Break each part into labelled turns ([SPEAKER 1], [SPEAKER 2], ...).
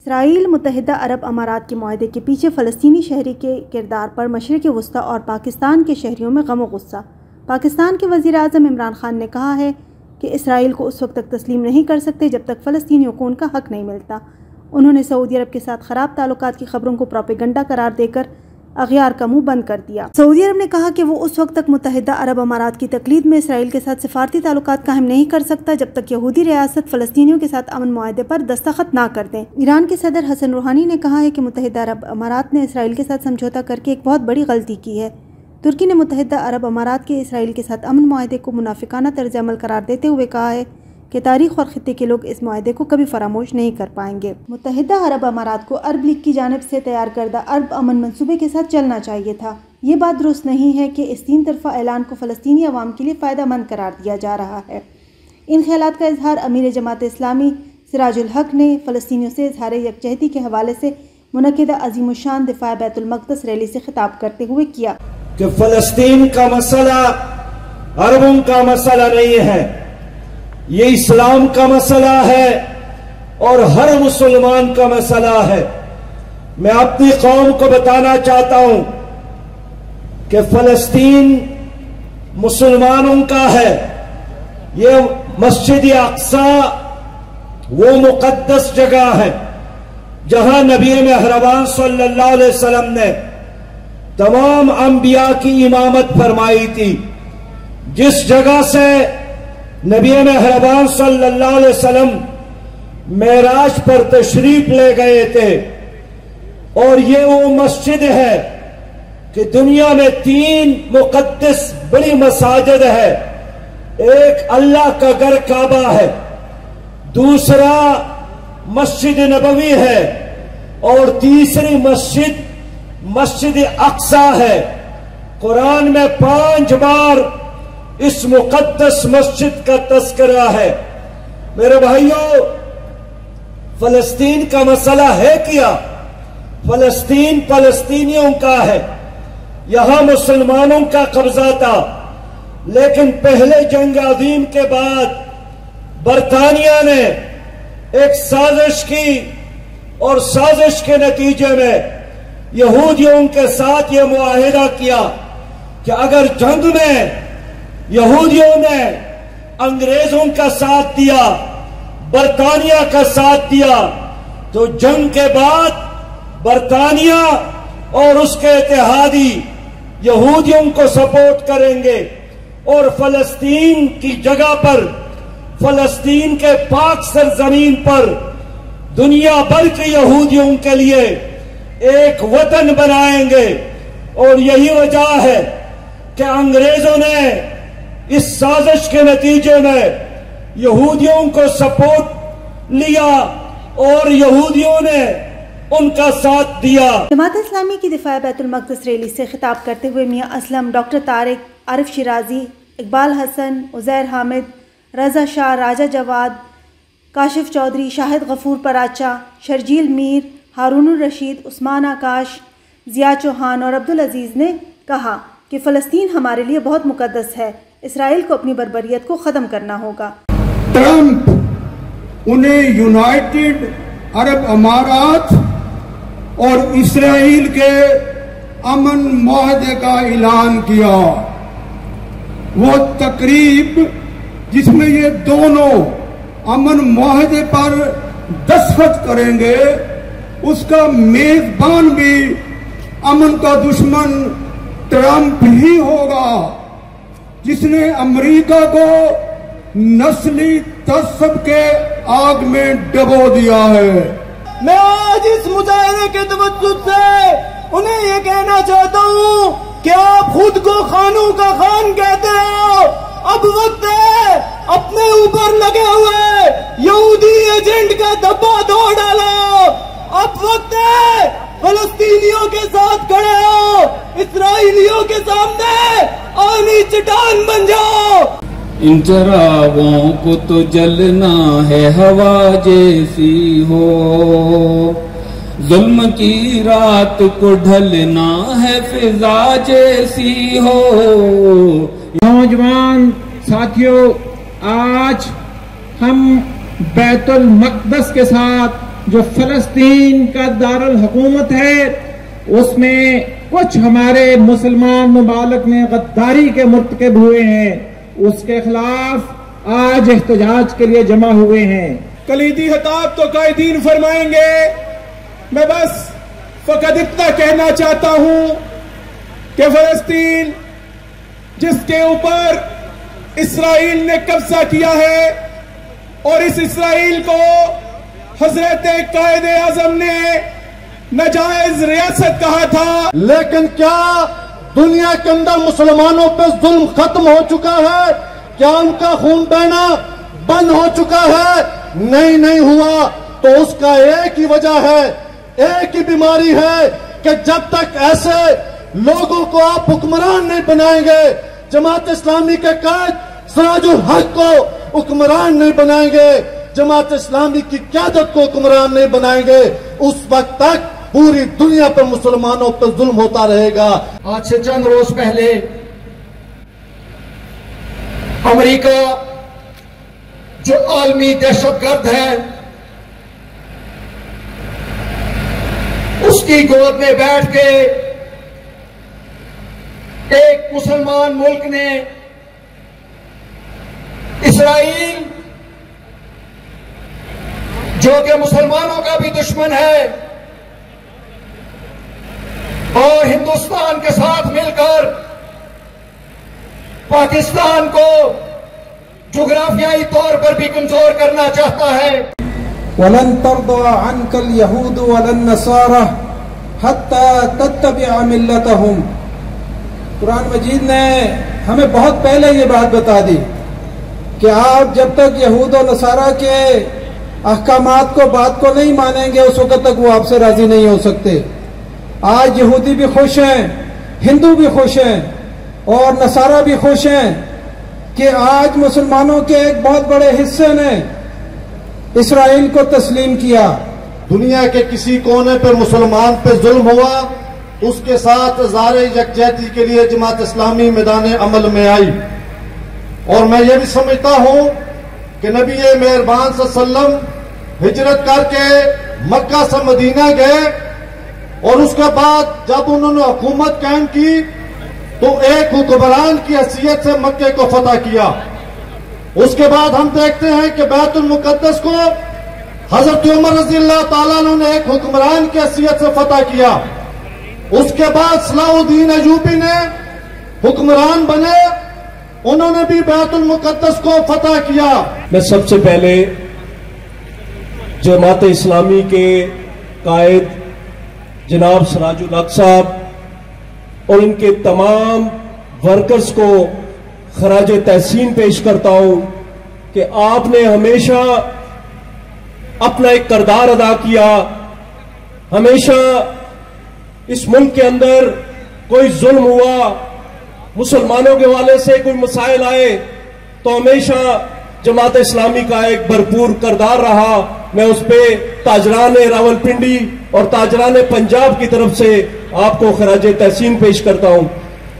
[SPEAKER 1] اسرائیل متحدہ عرب امارات کے معاہدے کے پیچھے فلسطینی شہری کے کردار پر مشرق وسطیٰ اور پاکستان کے شہریوں میں غم و غصہ۔ پاکستان کے وزیر اعظم عمران خان نے کہا ہے کہ اسرائیل کو اس وقت تک تسلیم نہیں کر سکتے جب تک فلسطینیوں کو ان کا حق نہیں ملتا۔ انہوں نے سعودی عرب کے ساتھ خراب تعلقات کی خبروں کو پروپیگنڈا قرار دے کر اغیار کا منہ بند کر دیا۔ سعودی عرب نے کہا کہ وہ اس وقت تک متحدہ عرب امارات کی تقلید میں اسرائیل کے ساتھ سفارتی تعلقات قائم نہیں کر سکتا جب تک یہودی ریاست فلسطینیوں کے ساتھ امن معاہدے پر دستخط نہ کر دیں۔ ایران کے صدر حسن روحانی نے کہا ہے کہ متحدہ عرب امارات نے اسرائیل کے ساتھ سمجھوتا کر کے ایک بہت بڑی غلطی کی ہے۔ ترکی نے متحدہ عرب امارات کے اسرائیل کے ساتھ امن معاہدے کو منافقانہ طرز عمل قرار دیتے ہوئے کہا ہے کہ تاریخ اور خطے کے لوگ اس معاہدے کو کبھی فراموش نہیں کر پائیں گے۔ متحدہ عرب امارات کو عرب لیگ کی جانب سے تیار کردہ عرب امن منصوبے کے ساتھ چلنا چاہیے تھا۔ یہ بات درست نہیں ہے کہ اس تین طرفہ اعلان کو فلسطینی عوام کے لیے فائدہ مند قرار دیا جا رہا ہے۔ ان خیالات کا اظہار امیر جماعت اسلامی سراج الحق نے فلسطینیوں سے اظہار یکجہتی کے حوالے سے منعقدہ عظیم الشان دفاع بیت المقدس ریلی سے خطاب کرتے ہوئے کیا
[SPEAKER 2] کہ فلسطین کا مسئلہ عربوں کا مسئلہ نہیں ہے، یہ اسلام کا مسئلہ ہے اور ہر مسلمان کا مسئلہ ہے۔ میں اپنی قوم کو بتانا چاہتا ہوں کہ فلسطین مسلمانوں کا ہے۔ یہ مسجد اقصی وہ مقدس جگہ ہے جہاں نبی مہربان صلی اللہ علیہ وسلم نے تمام انبیاء کی امامت فرمائی تھی، جس جگہ سے نبی مہربان صلی اللہ علیہ وسلم معراج پر تشریف لے گئے تھے۔ اور یہ وہ مسجد ہے کہ دنیا میں تین مقدس بڑی مساجد ہے۔ ایک اللہ کا گھر کعبہ ہے، دوسرا مسجد نبوی ہے، اور تیسری مسجد اقصی ہے۔ قرآن میں 5 بار اس مقدس مسجد کا تذکرہ ہے۔ میرے بھائیوں، فلسطین کا مسئلہ ہے کیا؟ فلسطین فلسطینیوں کا ہے، یہاں مسلمانوں کا قبضہ تھا، لیکن پہلے جنگ عظیم کے بعد برطانیہ نے ایک سازش کی، اور سازش کے نتیجے میں یہودیوں کے ساتھ یہ معاہدہ کیا کہ اگر جنگ میں یہودیوں نے انگریزوں کا ساتھ دیا، برطانیہ کا ساتھ دیا، تو جنگ کے بعد برطانیہ اور اس کے اتحادی یہودیوں کو سپورٹ کریں گے، اور فلسطین کی جگہ پر، فلسطین کے پاک سرزمین پر دنیا بھر کے یہودیوں کے لیے ایک وطن بنائیں گے۔ اور یہی وجہ ہے کہ انگریزوں نے اس سازش کے نتیجے میں یہودیوں کو سپورٹ لیا اور یہودیوں نے ان کا ساتھ دیا۔
[SPEAKER 1] جماعت اسلامی کی دفاع بیت المقدس ریلی سے خطاب کرتے ہوئے میاں اسلم، ڈاکٹر طارق، عارف شیرازی، اقبال حسن، عزیر حامد، رضا شاہ، راجہ جواد، کاشف چودھری، شاہد غفور پراچا، شرجیل میر، ہارون الرشید، عثمان آکاش، ضیاء چوہان اور عبدالعزیز نے کہا کہ فلسطین ہمارے لیے بہت مقدس ہے، اسرائیل کو اپنی بربریت کو ختم کرنا ہوگا۔
[SPEAKER 3] ٹرمپ انہیں یونائٹڈ عرب امارات اور اسرائیل کے امن معاہدے کا اعلان کیا۔ وہ تقریب جس میں یہ دونوں امن معاہدے پر دستخط کریں گے، اس کا میزبان بھی امن کا دشمن ٹرمپ ہی ہوگا، جس نے امریکہ کو نسلی تعصب کے آگ میں ڈبو دیا ہے۔
[SPEAKER 4] میں آج اس مظاہرے کے توسط سے انہیں یہ کہنا چاہتا ہوں کہ آپ خود کو خانوں کا خان کہتے ہو، اب وقت ہے اپنے اوپر لگے ہوئے یہودی ایجنٹ کا دھبا دھو ڈالو۔ اب وقت ہے فلسطینیوں کے ساتھ کھڑے ہو، اسرائیلیوں کے سامنے آنی چٹان بن جاؤ۔
[SPEAKER 5] ان چراغوں کو تو جلنا ہے ہوا جیسی ہو، ظلم کی رات کو ڈھلنا ہے فضا جیسی ہو۔
[SPEAKER 6] نوجوان ساتھیوں، آج ہم بیت المقدس کے ساتھ جو فلسطین کا دارالحکومت ہے اس میں کچھ ہمارے مسلمان ممالک میں غداری کے مرتکب ہوئے ہیں، اس کے خلاف آج احتجاج کے لیے جمع ہوئے ہیں۔
[SPEAKER 3] کلیدی خطاب تو قائدین فرمائیں گے، میں بس فقط اتنا کہنا چاہتا ہوں کہ فلسطین جس کے اوپر اسرائیل نے قبضہ کیا ہے اور اس اسرائیل کو حضرت قائد اعظم نے ناجائز ریاست کہا تھا،
[SPEAKER 4] لیکن کیا دنیا کے اندر مسلمانوں پہ ظلم ختم ہو چکا ہے؟ کیا ان کا خون بہنا بند ہو چکا ہے؟ نہیں ہوا۔ تو اس کا ایک ہی وجہ ہے، ایک ہی بیماری ہے کہ جب تک ایسے لوگوں کو آپ حکمران نہیں بنائیں گے، جماعت اسلامی کے قائد سراج الحق کو حکمران نہیں بنائیں گے، جماعت اسلامی کی قیادت کو حکمران نہیں بنائیں گے، اس وقت تک پوری دنیا پر مسلمانوں پر ظلم ہوتا رہے گا۔
[SPEAKER 3] آج سے چند روز پہلے امریکہ جو عالمی دہشت گرد ہے اس کی گود میں بیٹھ کے ایک مسلمان ملک نے اسرائیل جو کہ مسلمانوں کا بھی دشمن ہے اور ہندوستان کے ساتھ مل کر پاکستان کو جغرافیائی طور پر بھی کمزور کرنا چاہتا ہے۔
[SPEAKER 6] وَلَن تَرْضَىٰ عَنْكَ الْيَهُودُ وَلَا النَّصَارَىٰ حَتَّىٰ تَتَّبِعَ مِلَّتَهُمْ۔ قرآن مجید نے ہمیں بہت پہلے یہ بات بتا دی کہ آپ جب تک یہود و نصارہ کے احکامات کو بات کو نہیں مانیں گے اس وقت تک وہ آپ سے راضی نہیں ہو سکتے۔ آج یہودی بھی خوش ہیں، ہندو بھی خوش ہیں اور نصارہ بھی خوش ہیں کہ آج مسلمانوں کے ایک بہت بڑے حصے نے اسرائیل کو تسلیم کیا۔
[SPEAKER 4] دنیا کے کسی کونے پر مسلمان پہ ظلم ہوا، اس کے ساتھ اظہار یکجہتی کے لیے جماعت اسلامی میدان عمل میں آئی، اور میں یہ بھی سمجھتا ہوں کہ نبی مہربان صلی اللہ علیہ وسلم ہجرت کر کے مکہ سے مدینہ گئے، اور اس کے بعد جب انہوں نے حکومت قائم کی تو ایک حکمران کی حیثیت سے مکے کو فتح کیا۔ اس کے بعد ہم دیکھتے ہیں کہ بیت المقدس کو حضرت عمر رضی اللہ تعالیٰ عنہ نے ایک حکمران کی حیثیت سے فتح کیا۔ اس کے بعد صلاح الدین ایوبی نے حکمران بنے، انہوں نے بھی بیت المقدس کو فتح کیا۔
[SPEAKER 2] میں سب سے پہلے جماعت اسلامی کے قائد جناب سراج الحق صاحب اور ان کے تمام ورکرز کو خراج تحسین پیش کرتا ہوں کہ آپ نے ہمیشہ اپنا ایک کردار ادا کیا، ہمیشہ اس ملک کے اندر کوئی ظلم ہوا، مسلمانوں کے حوالے سے کوئی مسائل آئے تو ہمیشہ جماعت اسلامی کا ایک بھرپور کردار رہا۔ میں اس پہ تاجران راولپنڈی اور تاجران پنجاب کی طرف سے آپ کو خراج تحسین پیش کرتا ہوں۔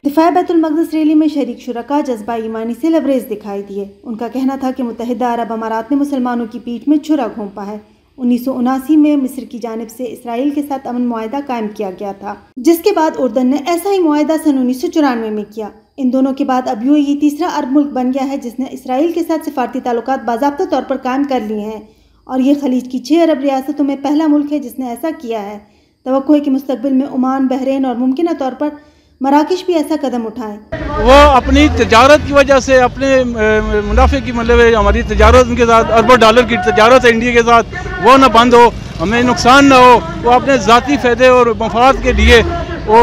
[SPEAKER 1] دفاع بیت المقدس ریلی میں شریک شرکا جذبہ ایمانی سے لبریز دکھائی دیے۔ ان کا کہنا تھا کہ متحدہ عرب امارات نے مسلمانوں کی پیٹھ میں چھرا گھونپا ہے۔ 1979 میں مصر کی جانب سے اسرائیل کے ساتھ امن معاہدہ قائم کیا گیا تھا، جس کے بعد اردن نے ایسا ہی معاہدہ سن 1994 میں کیا۔ ان دونوں کے بعد اب UAE تیسرا عرب ملک بن گیا ہے جس نے اسرائیل کے ساتھ سفارتی تعلقات باضابطہ طور پر قائم کر لیے ہیں، اور یہ خلیج کی 6 عرب ریاستوں میں پہلا ملک ہے جس نے ایسا کیا ہے۔ توقع ہے کہ مستقبل میں عمان، بحرین اور ممکنہ طور پر مراکش بھی ایسا قدم اٹھائیں۔
[SPEAKER 7] وہ اپنی تجارت کی وجہ سے، اپنے منافع کی مطلب ہماری تجارت ان کے ساتھ، اربوں ڈالر کی تجارت ہے انڈیا کے ساتھ، وہ نہ بند ہو، ہمیں نقصان نہ ہو۔ وہ اپنے ذاتی فائدے اور مفاد کے لیے وہ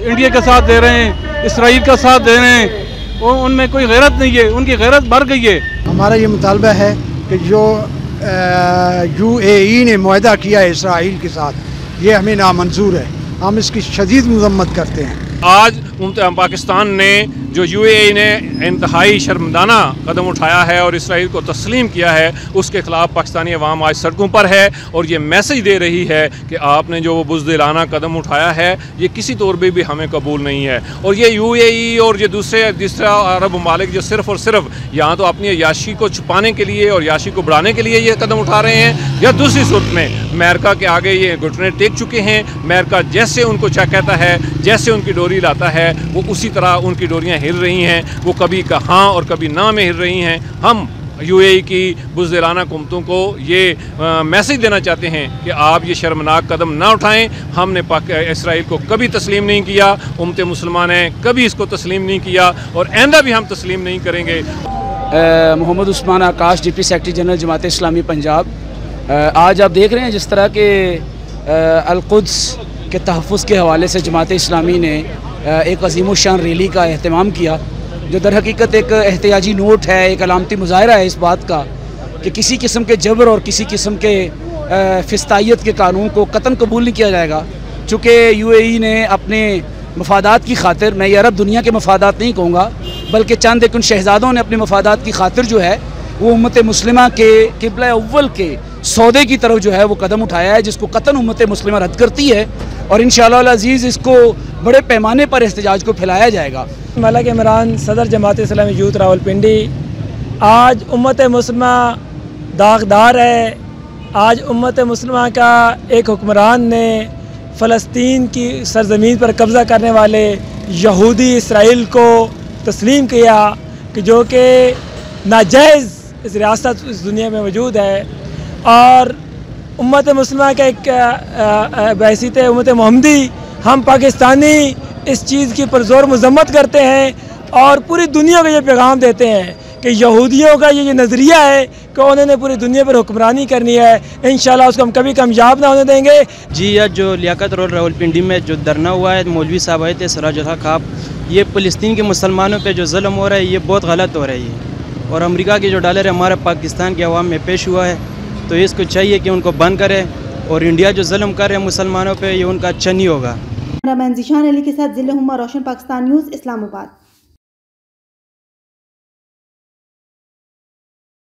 [SPEAKER 7] انڈیا کا ساتھ دے رہے ہیں، اسرائیل کا ساتھ دے رہے ہیں، وہ ان میں کوئی غیرت نہیں ہے، ان کی غیرت بڑھ گئی ہے۔
[SPEAKER 8] ہمارا یہ مطالبہ ہے کہ جو UAE نے معاہدہ کیا ہے اسرائیل کے ساتھ، یہ ہمیں نامنظور ہے، ہم اس کی شدید مذمت کرتے ہیں۔
[SPEAKER 9] آج پاکستان نے جو یو اے ای نے انتہائی شرمندانہ قدم اٹھایا ہے اور اسرائیل کو تسلیم کیا ہے، اس کے خلاف پاکستانی عوام آج سڑکوں پر ہے اور یہ میسج دے رہی ہے کہ آپ نے جو بزدلانہ قدم اٹھایا ہے یہ کسی طور پہ بھی ہمیں قبول نہیں ہے۔ اور یہ یو اے ای اور یہ دوسرا عرب ممالک جو صرف اور صرف یہاں تو اپنی عیاشی کو چھپانے کے لیے اور عیاشی کو بڑھانے کے لیے یہ قدم اٹھا رہے ہیں، یا دوسری صورت میں امریکہ کے آگے یہ گھٹنے ٹیک چکے ہیں۔ امریکہ جیسے ان کو چاہ کہتا ہے، جیسے ان کی ڈوری لاتا ہے، وہ اسی طرح ان کی ڈوریاں ہل رہی ہیں، وہ کبھی ہاں اور کبھی نہ میں ہل رہی ہیں۔ ہم یو اے ای کی بزدلانہ حکومتوں کو یہ میسج دینا چاہتے ہیں کہ آپ یہ شرمناک قدم نہ اٹھائیں۔ ہم نے اسرائیل کو کبھی تسلیم نہیں کیا، امت مسلمان نے کبھی اس کو تسلیم نہیں کیا اور آئندہ بھی ہم تسلیم نہیں کریں گے۔
[SPEAKER 10] Muhammad Usman Akash, deputy secretary general Jamaat Islami Punjab. آج آپ دیکھ رہے ہیں جس طرح کہ القدس کے تحفظ کے حوالے سے جماعت اسلامی نے ایک عظیم الشان ریلی کا اہتمام کیا، جو در حقیقت ایک احتجاجی نوٹ ہے، ایک علامتی مظاہرہ ہے اس بات کا کہ کسی قسم کے جبر اور کسی قسم کے فسطائیت کے قانون کو قطعاً قبول نہیں کیا جائے گا۔ چونکہ یو اے ای نے اپنے مفادات کی خاطر، میں یہ عرب دنیا کے مفادات نہیں کہوں گا بلکہ چند ایک ان شہزادوں نے اپنے مفادات کی خاطر جو ہے وہ امت مسلمہ کے قبلہ اول کے سودے کی طرف جو ہے وہ قدم اٹھایا ہے، جس کو قطعاً امت مسلمہ رد کرتی ہے اور انشاءاللہ العزیز اس کو بڑے پیمانے پر احتجاج کو پھیلایا جائے گا۔
[SPEAKER 11] ملک عمران، صدر جماعت اسلامی یوتھ راولپنڈی، آج امت مسلمہ داغدار ہے۔ آج امت مسلمہ کا ایک حکمران نے فلسطین کی سرزمین پر قبضہ کرنے والے یہودی اسرائیل کو تسلیم کیا کہ جو کہ ناجائز اس ریاست اس دنیا میں موجود ہے، اور امت مسلمہ کا ایک بحیثیت امت محمدی ہم پاکستانی اس چیز کی پرزور مذمت کرتے ہیں اور پوری دنیا کو یہ پیغام دیتے ہیں کہ یہودیوں کا یہ نظریہ ہے کہ انہوں نے پوری دنیا پر حکمرانی کرنی ہے، انشاءاللہ اس کو ہم کبھی کامیاب نہ ہونے دیں گے۔
[SPEAKER 12] جی، آج جو لیاقت روڈ راولپنڈی میں جو دھرنا ہوا ہے، مولوی صاحب آئے تھے سراج الحق آپ، یہ فلسطین کے مسلمانوں پہ جو ظلم ہو رہا ہے یہ بہت غلط ہو رہا ہے، اور امریکہ کے جو ڈالر ہمارے پاکستان کے عوام میں پیش ہوا ہے تو اس کو چاہیے کہ ان کو بند کرے، اور انڈیا جو ظلم کر رہے ہیں مسلمانوں پہ یہ ان کا اچھا نہیں ہوگا۔
[SPEAKER 1] کیمرہ مین ذیشان علی کے ساتھ ضلع روشن، پاکستان نیوز، اسلام آباد۔